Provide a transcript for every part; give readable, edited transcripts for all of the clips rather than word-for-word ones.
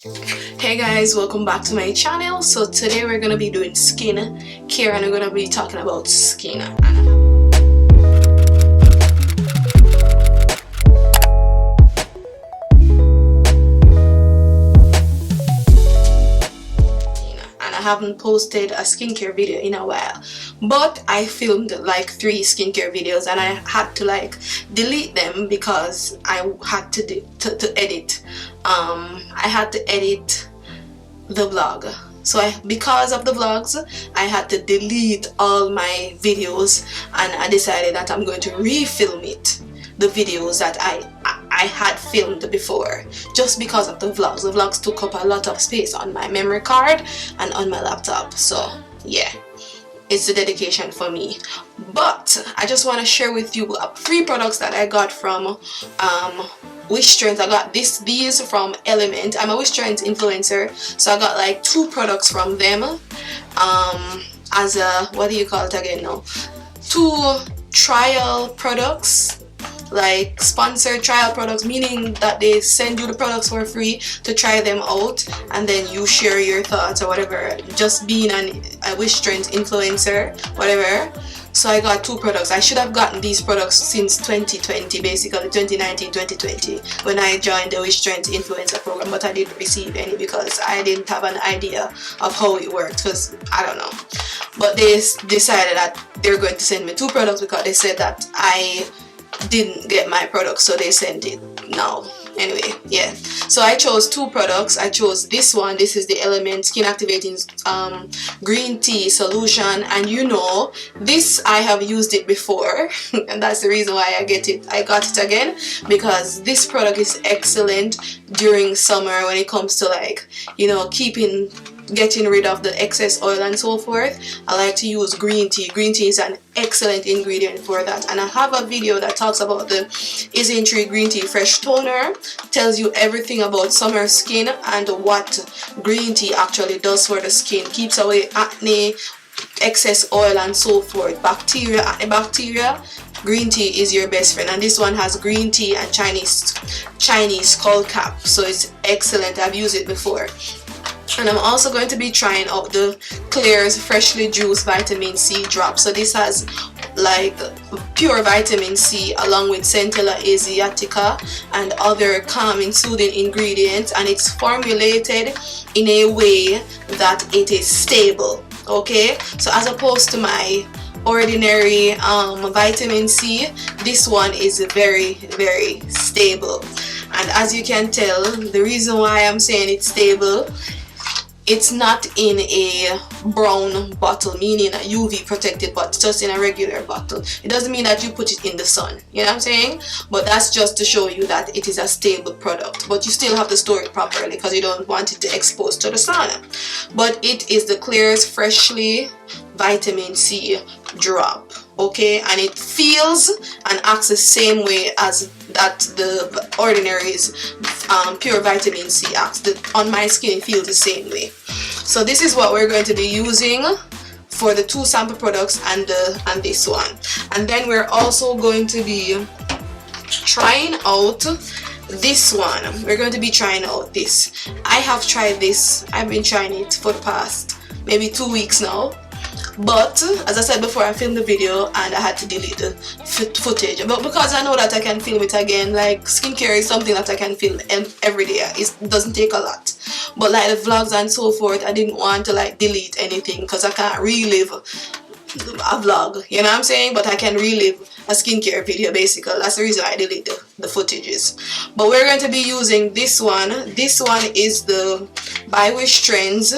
Hey guys, welcome back to my channel. So today we're gonna be doing skin care and we're gonna be talking about skin. I haven't posted a skincare video in a while, but I filmed like 3 skincare videos and I had to like delete them because I had to edit. I had to edit the vlog. So because of the vlogs, I had to delete all my videos and I decided that I'm going to refilm it, the videos that I had filmed before, just because of the vlogs. The vlogs took up a lot of space on my memory card and on my laptop. So yeah, it's a dedication for me. But I just want to share with you 3 products that I got from Wishtrend. I got these from ELMT. I'm a Wishtrend influencer, so I got like 2 products from them as a, what do you call it again now, 2 trial products, like sponsored trial products, meaning that they send you the products for free to try them out and then you share your thoughts or whatever, just being a Wishtrend influencer, whatever. So I got 2 products. I should have gotten these products since 2020, basically 2019-2020, when I joined the Wishtrend influencer program, but I didn't receive any because I didn't have an idea of how it worked, because I don't know. But they decided that they're going to send me 2 products because they said that I didn't get my product, so they sent it now. Anyway, yeah, so I chose 2 products. I chose this one. This is the ELMT Skin Activating Green Tea Solution, and you know, this I have used it before and that's the reason why I got it again, because this product is excellent during summer when it comes to, like, you know, getting rid of the excess oil and so forth. I like to use green tea. Green tea is an excellent ingredient for that, and I have a video that talks about the Incite green tea fresh toner, tells you everything about summer skin and what green tea actually does for the skin. Keeps away acne, excess oil and so forth, bacteria, acne bacteria. Green tea is your best friend, and this one has green tea and Chinese skull cap, so it's excellent. I've used it before. And I'm also going to be trying out the Klairs freshly juiced vitamin C drop. So this has like pure vitamin C along with Centella Asiatica and other calming soothing ingredients, and it's formulated in a way that it is stable. Okay, so as opposed to my ordinary vitamin C, this one is very, very stable. And as you can tell, the reason why I'm saying it's stable, it's not in a brown bottle, meaning a UV protected bottle, just in a regular bottle. It doesn't mean that you put it in the sun, you know what I'm saying? But that's just to show you that it is a stable product. But you still have to store it properly because you don't want it to expose to the sun. But it is the Klairs Freshly Vitamin C drop, okay? And it feels and acts the same way as that the ordinary pure vitamin C acts. On my skin it feels the same way. So this is what we're going to be using for the 2 sample products and this one. And then we're also going to be trying out this one. We're going to be trying out this. I have tried this. I've been trying it for the past maybe 2 weeks now. But as I said before, I filmed the video and I had to delete the footage. But because I know that I can film it again, like skincare is something that I can film every day. It doesn't take a lot. But like the vlogs and so forth, I didn't want to like delete anything because I can't relive a vlog, you know what I'm saying? But I can relive a skincare video basically. That's the reason I delete the footages. But we're going to be using this one. This one is the by Wishtrend's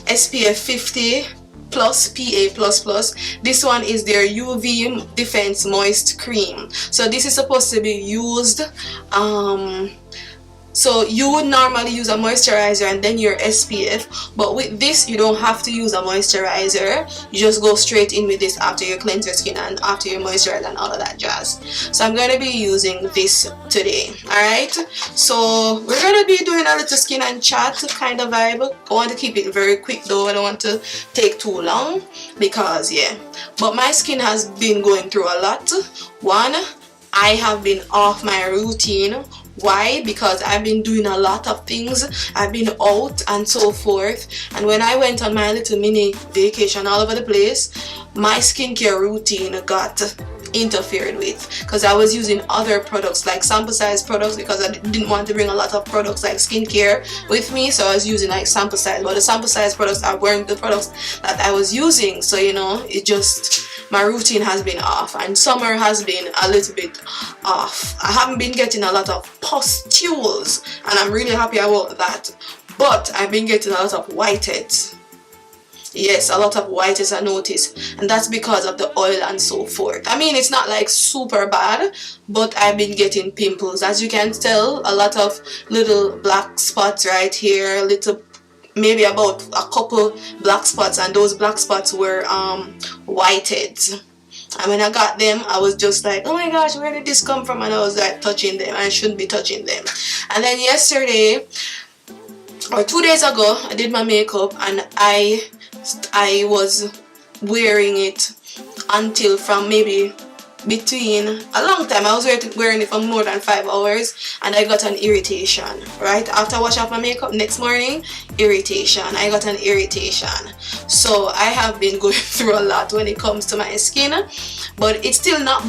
SPF 50 plus PA++. This one is their UV Defense Moist Cream. So this is supposed to be used so you would normally use a moisturizer and then your SPF, but with this you don't have to use a moisturizer. You just go straight in with this after you cleanse your skin and after you moisturize and all of that jazz. So I'm going to be using this today. Alright, so we're going to be doing a little skin and chat kind of vibe. I want to keep it very quick though. I don't want to take too long because yeah, but my skin has been going through a lot. One, I have been off my routine Why? Because I've been doing a lot of things. I've been out and so forth, and when I went on my little mini vacation all over the place, my skincare routine got interfered with because I was using other products like sample size products, because I didn't want to bring a lot of products like skincare with me, so I was using like sample size, but the sample size products weren't the products that I was using. So you know, it just, my routine has been off, and summer has been a little bit off. I haven't been getting a lot of pustules, and I'm really happy about that, but I've been getting a lot of whiteheads. Yes, a lot of whiteheads I noticed, and that's because of the oil and so forth. I mean, it's not like super bad, but I've been getting pimples. As you can tell, a lot of little black spots right here, little, maybe about a couple black spots, and those black spots were whiteheads. And when I got them, I was just like, oh my gosh, where did this come from? And I was like touching them. I shouldn't be touching them. And then yesterday or 2 days ago, I did my makeup, and I was wearing it until from maybe between a long time. I was wearing it for more than 5 hours, and I got an irritation right after I wash off my makeup. Next morning, irritation. I got an irritation. So I have been going through a lot when it comes to my skin, but it's still not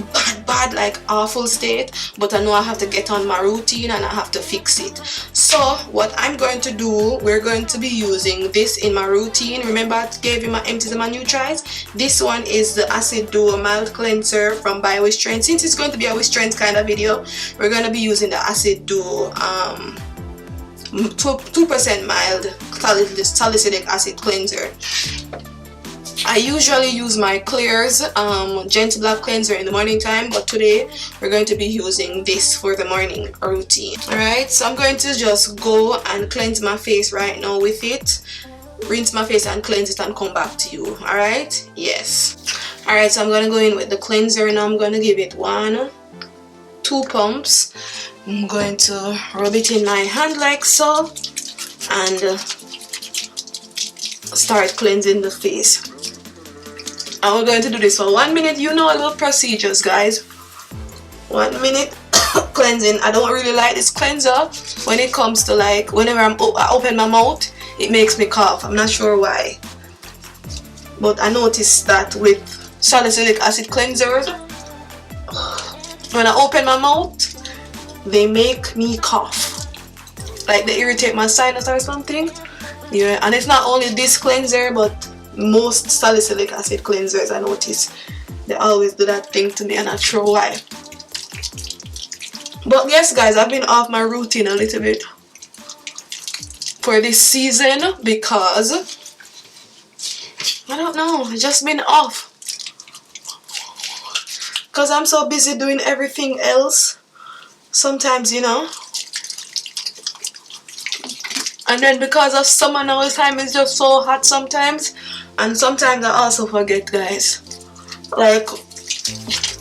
bad like awful state, but I know I have to get on my routine and I have to fix it. So what I'm going to do, we're going to be using this in my routine. Remember I gave you my empties and my neutrals? This one is the Acid Duo Mild Cleanser from by Wishtrend. Since it's going to be a Wishtrend kind of video, we're going to be using the Acid Duo 2% mild salicylic acid cleanser. I usually use my Klairs Gentle Black Cleanser in the morning time, but today we're going to be using this for the morning routine. Alright, so I'm going to just go and cleanse my face right now with it. Rinse my face and cleanse it and come back to you. Alright, yes. Alright, so I'm going to go in with the cleanser and I'm going to give it 2 pumps. I'm going to rub it in my hand like so and start cleansing the face. And we're going to do this for 1 minute. You know, a little procedures, guys. 1 minute cleansing. I don't really like this cleanser when it comes to like whenever I open my mouth, it makes me cough. I'm not sure why, but I noticed that with salicylic acid cleansers, when I open my mouth, they make me cough, like they irritate my sinus or something. Yeah, and it's not only this cleanser, but most salicylic acid cleansers, I notice they always do that thing to me, and I'm not sure why. But yes, guys, I've been off my routine a little bit for this season because I don't know, I've just been off because I'm so busy doing everything else sometimes, you know. And then because of summer now, the time is just so hot sometimes, and sometimes I also forget, guys. Like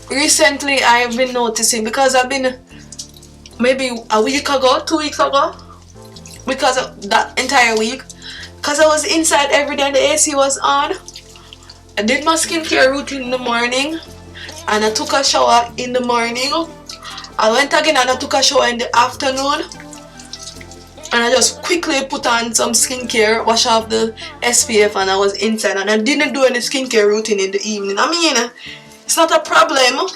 recently I've been noticing, because I've been maybe a week ago, 2 weeks ago, because of that entire week, because I was inside every day and the AC was on. I did my skincare routine in the morning and I took a shower in the morning. I went again and I took a shower in the afternoon, and I just quickly put on some skincare, wash off the SPF, and I was inside, and I didn't do any skincare routine in the evening. I mean, it's not a problem,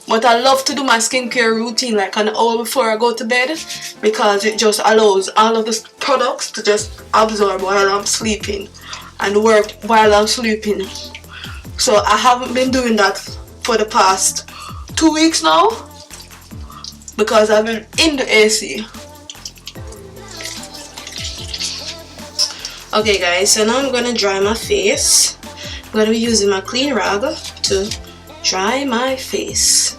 but I love to do my skincare routine like an hour before I go to bed, because it just allows all of the products to just absorb while I'm sleeping and work while I'm sleeping. So I haven't been doing that for the past 2 weeks now because I've been in the AC. Okay guys, so now I'm gonna dry my face. I'm gonna be using my clean rag to dry my face.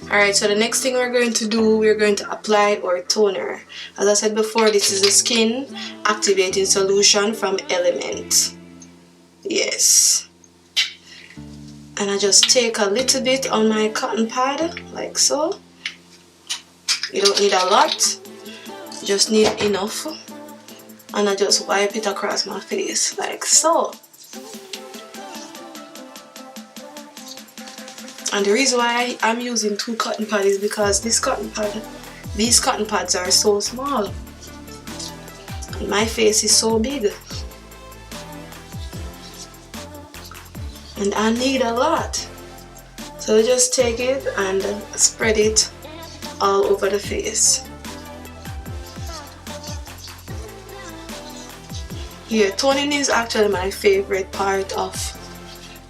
Alright, so the next thing we're going to do, we're going to apply our toner. As I said before, this is the skin activating solution from ELMT. Yes. And I just take a little bit on my cotton pad, like so. You don't need a lot, just need enough. And I just wipe it across my face, like so. And the reason why I'm using 2 cotton pads is because these cotton pads are so small. And my face is so big. And I need a lot. So just take it and spread it all over the face. Yeah, toning is actually my favorite part of,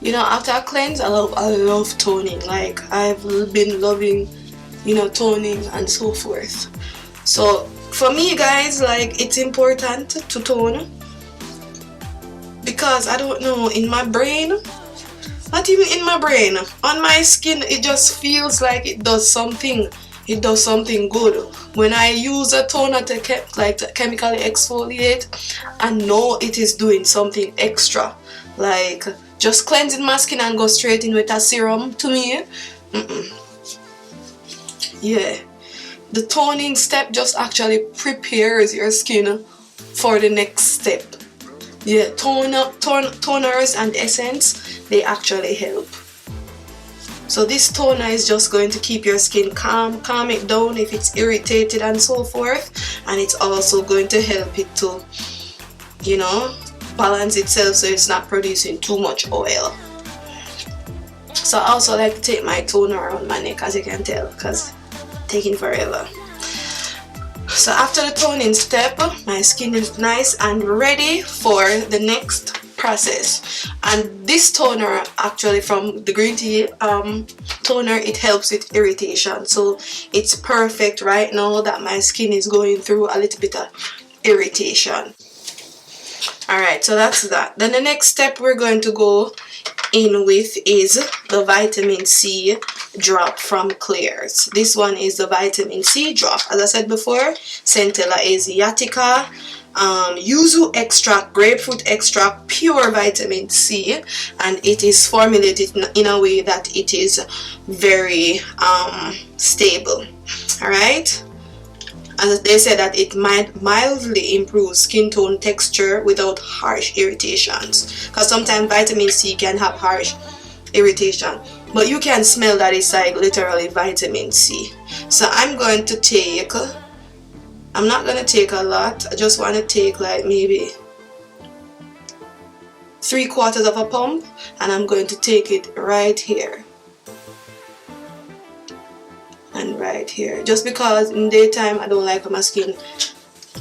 you know, after I cleanse, I love toning. Like, I've been loving, you know, toning and so forth. So for me, guys, like, it's important to tone, because I don't know, in my brain, not even in my brain, on my skin, it just feels like it does something. It does something good. When I use a toner to chemically exfoliate, I know it is doing something extra. Like, just cleansing my skin and go straight in with a serum, to me, yeah. The toning step just actually prepares your skin for the next step. Yeah, toners and essence, they actually help. So this toner is just going to keep your skin calm it down if it's irritated and so forth, and it's also going to help it to, you know, balance itself so it's not producing too much oil. So I also like to take my toner around my neck, as you can tell, because it's taking forever. So after the toning step, my skin is nice and ready for the next process. And this toner, actually from the green tea toner, it helps with irritation. So it's perfect right now that my skin is going through a little bit of irritation. Alright, so that's that. Then the next step we're going to go in with is the vitamin C drop from Klairs. This one is the vitamin C drop. As I said before, Centella asiatica, yuzu extract, grapefruit extract, pure vitamin C, and it is formulated in a way that it is very stable. Alright, and they say that it might mildly improve skin tone texture without harsh irritations, because sometimes vitamin C can have harsh irritation, but you can smell that it's like literally vitamin C. So I'm going to take, I'm not going to take a lot, I just want to take like maybe 3/4 of a pump, and I'm going to take it right here and right here, just because in daytime I don't like when my skin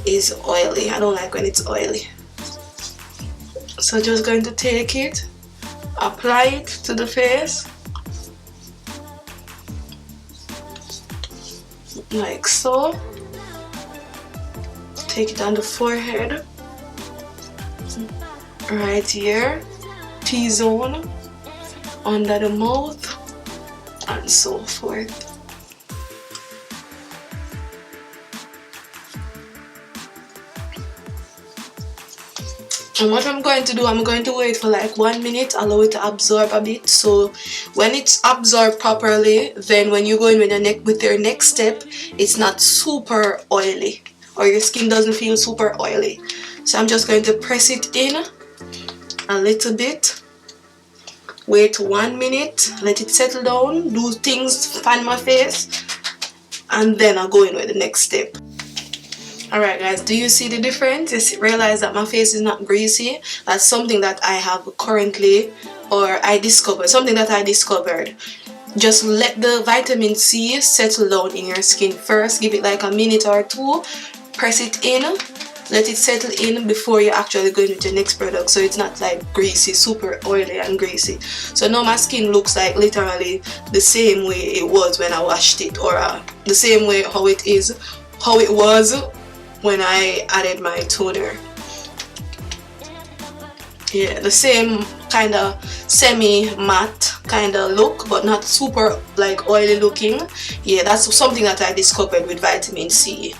is oily. I don't like when it's oily. So just going to take it, apply it to the face like so. Take it on the forehead, right here, T-zone, under the mouth, and so forth. And what I'm going to do, I'm going to wait for like 1 minute, allow it to absorb a bit. So when it's absorbed properly, then when you go in with your next step, it's not super oily, or your skin doesn't feel super oily. So I'm just going to press it in a little bit, wait 1 minute, let it settle down, do things, fan my face, and then I'll go in with the next step. Alright guys, do you see the difference? You realize that my face is not greasy? That's something that I have currently, or I discovered, something that I discovered. Just let the vitamin C settle down in your skin first, give it like a minute or two, press it in, let it settle in before you actually go into the next product, so it's not like greasy, super oily and greasy. So now my skin looks like literally the same way it was when I washed it, or the same way how it was when I added my toner. Yeah, the same kind of semi-matte kind of look, but not super like oily looking. Yeah, that's something that I discovered with vitamin C,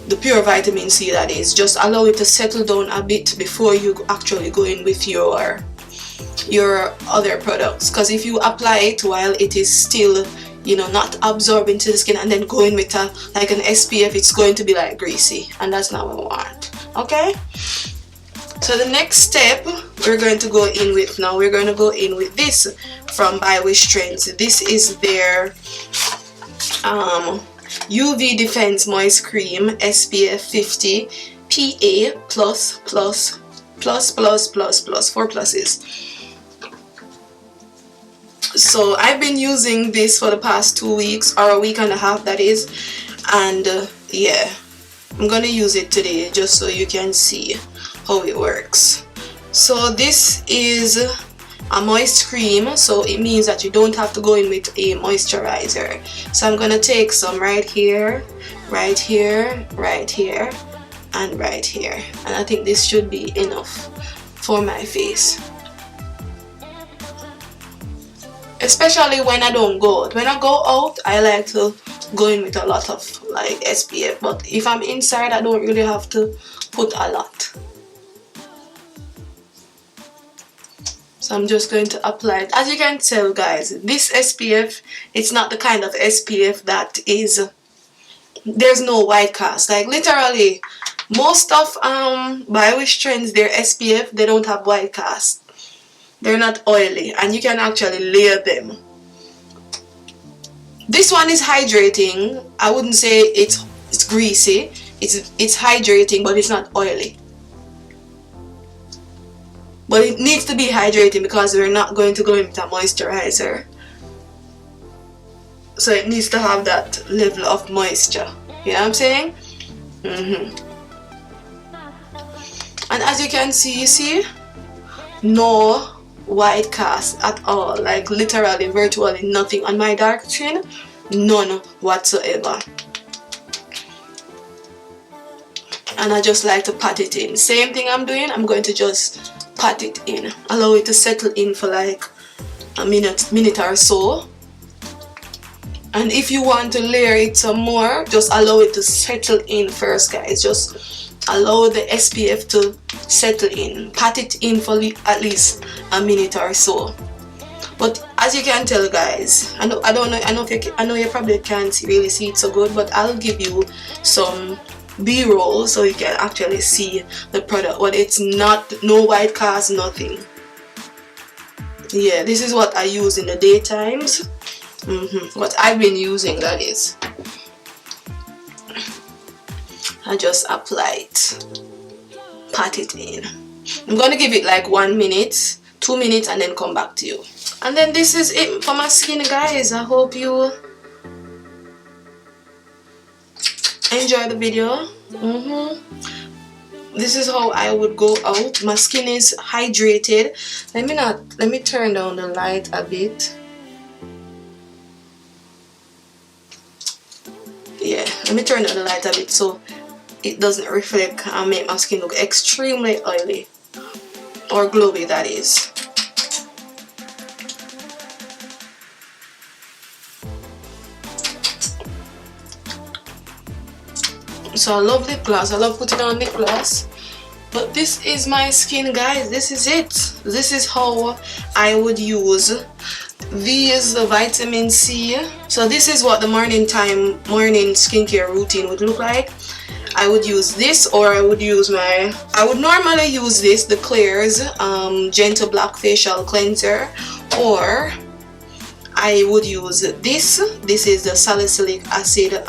the pure vitamin C, that is. Just allow it to settle down a bit before you actually go in with your your other products, because if you apply it while it is still, you know, not absorbing to the skin and then going with a like an SPF, it's going to be like greasy, and that's not what we want. Okay, so the next step we're going to go in with now, we're going to go in with this from by Wishtrend. This is their UV Defense Moist Cream SPF 50 PA plus 4 pluses. So I've been using this for the past 2 weeks, or a week and a half that is, and yeah, I'm gonna use it today just so you can see how it works. So this is a moist cream, so it means that you don't have to go in with a moisturizer. So I'm gonna take some right here, right here, right here, and right here, and I think this should be enough for my face. Especially when I don't go out. When I go out, I like to go in with a lot of like SPF, but if I'm inside, I don't really have to put a lot. So I'm just going to apply it. As you can tell, guys, this SPF, it's not the kind of SPF that is, there's no white cast. Like literally, most of by Wishtrend, their SPF, they don't have white cast. They're not oily, and you can actually layer them. This one is hydrating. I wouldn't say it's greasy. It's hydrating, but it's not oily. But it needs to be hydrating because we're not going to go in with a moisturizer. So it needs to have that level of moisture. You know what I'm saying? And as you can see, you see, no white cast at all, like literally virtually nothing on my dark skin, none whatsoever. And I just like to pat it in. Same thing I'm doing, I'm going to just pat it in, allow it to settle in for like a minute or so. And if you want to layer it some more, just allow it to settle in first, guys. Just allow the SPF to settle in. Pat it in for at least a minute or so. But as you can tell, guys, I know you probably can't really see it so good, but I'll give you some B-roll so you can actually see the product. But it's not, no white cast, nothing. Yeah, this is what I use in the daytimes. What I've been using, that is. I just apply it, pat it in. I'm gonna give it like 1 minute, 2 minutes, and then come back to you. And then this is it for my skin, guys. I hope you enjoy the video. This is how I would go out. My skin is hydrated. Let me turn down the light a bit. Yeah, let me turn down the light a bit so it doesn't reflect and make my skin look extremely oily or glowy, that is. So I love lip gloss. I love putting on lip gloss. But this is my skin, guys. This is it. This is how I would use these, the vitamin C. So this is what the morning skincare routine would look like. I would use this, or I would normally use this, the Klairs Gentle Black Facial Cleanser, or I would use this. This is the Salicylic Acid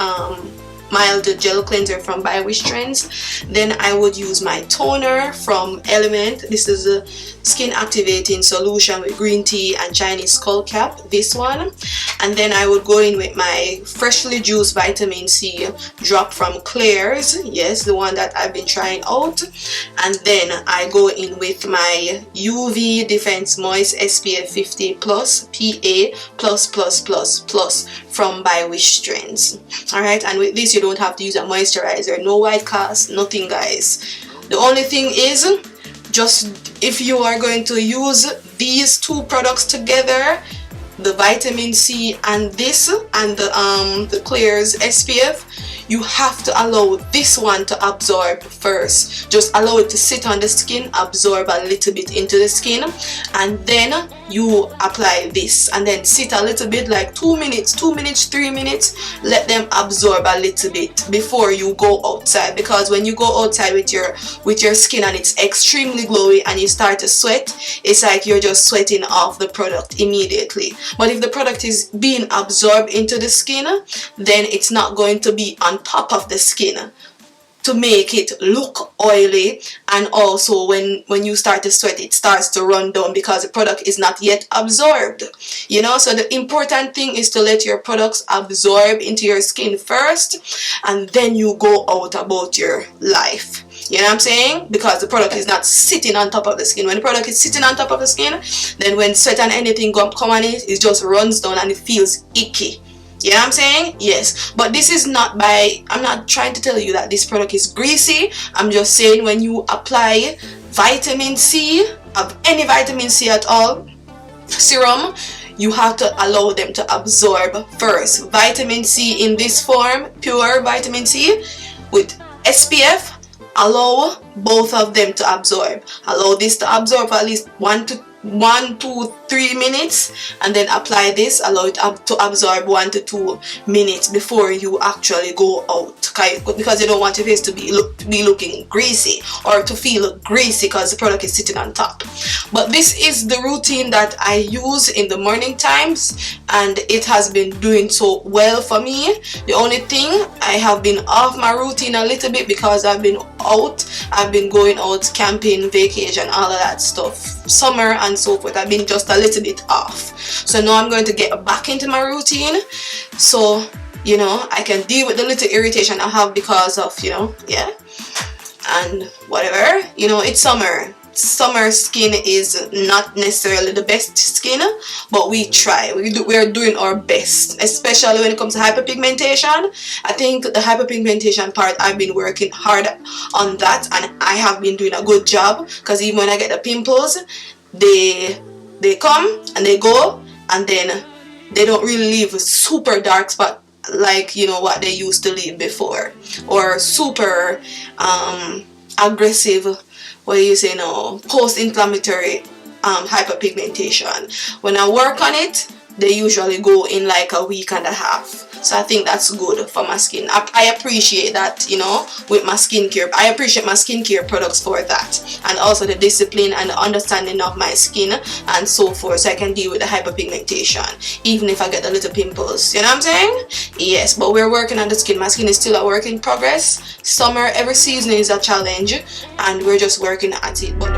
Mild Gel Cleanser from by Wishtrend. Then I would use my toner from ELMT. This is a skin activating solution with green tea and Chinese skullcap, this one. And then I would go in with my freshly juiced vitamin C drop from Klairs, yes, the one that I've been trying out. And then I go in with my UV Defense Moist SPF 50 plus PA plus from by Wishtrend. Alright, and with this you don't have to use a moisturizer, no white cast, nothing, guys. The only thing is, just if you are going to use these two products together, the vitamin C and this, and the Klairs SPF, you have to allow this one to absorb first. Just allow it to sit on the skin, absorb a little bit into the skin, and then you apply this, and then sit a little bit, like 2 minutes, 3 minutes, let them absorb a little bit before you go outside. Because when you go outside with your skin and it's extremely glowy and you start to sweat, it's like you're just sweating off the product immediately. But if the product is being absorbed into the skin, then it's not going to be on top of the skin to make it look oily, and also when you start to sweat, it starts to run down because the product is not yet absorbed, you know. So the important thing is to let your products absorb into your skin first, and then you go out about your life, you know what I'm saying? Because the product is not sitting on top of the skin. When the product is sitting on top of the skin, then when sweat and anything come on it just runs down and it feels icky. You know what I'm saying? Yes. But this is not I'm not trying to tell you that this product is greasy. I'm just saying when you apply vitamin C, of any vitamin C at all, serum, you have to allow them to absorb first. Vitamin C in this form, pure vitamin C with SPF, allow both of them to absorb. Allow this to absorb for at least 1 to 3 minutes, and then apply this, allow it to absorb 1 to 2 minutes before you actually go out, because you don't want your face to be looking greasy or to feel greasy because the product is sitting on top. But this is the routine that I use in the morning times, and it has been doing so well for me. The only thing, I have been off my routine a little bit because I've been going out camping, vacation, all of that stuff, summer and so forth. I've been just a little bit off, so now I'm going to get back into my routine, so you know I can deal with the little irritation I have because of, you know, yeah, and whatever, you know, it's summer. Summer skin is not necessarily the best skin, but we try. We're doing our best, especially when it comes to hyperpigmentation. I think the hyperpigmentation part, I've been working hard on that, and I have been doing a good job, because even when I get the pimples, they come and they go, and then they don't really leave a super dark spot like, you know, what they used to leave before, or super aggressive, what do you say now, post-inflammatory hyperpigmentation. When I work on it, they usually go in like a week and a half. So I think that's good for my skin. I appreciate that, you know, with my skincare. I appreciate my skincare products for that, and also the discipline and the understanding of my skin and so forth, so I can deal with the hyperpigmentation even if I get the little pimples, you know what I'm saying? Yes, but we're working on the skin. My skin is still a work in progress. Summer, every season is a challenge, and we're just working at it. But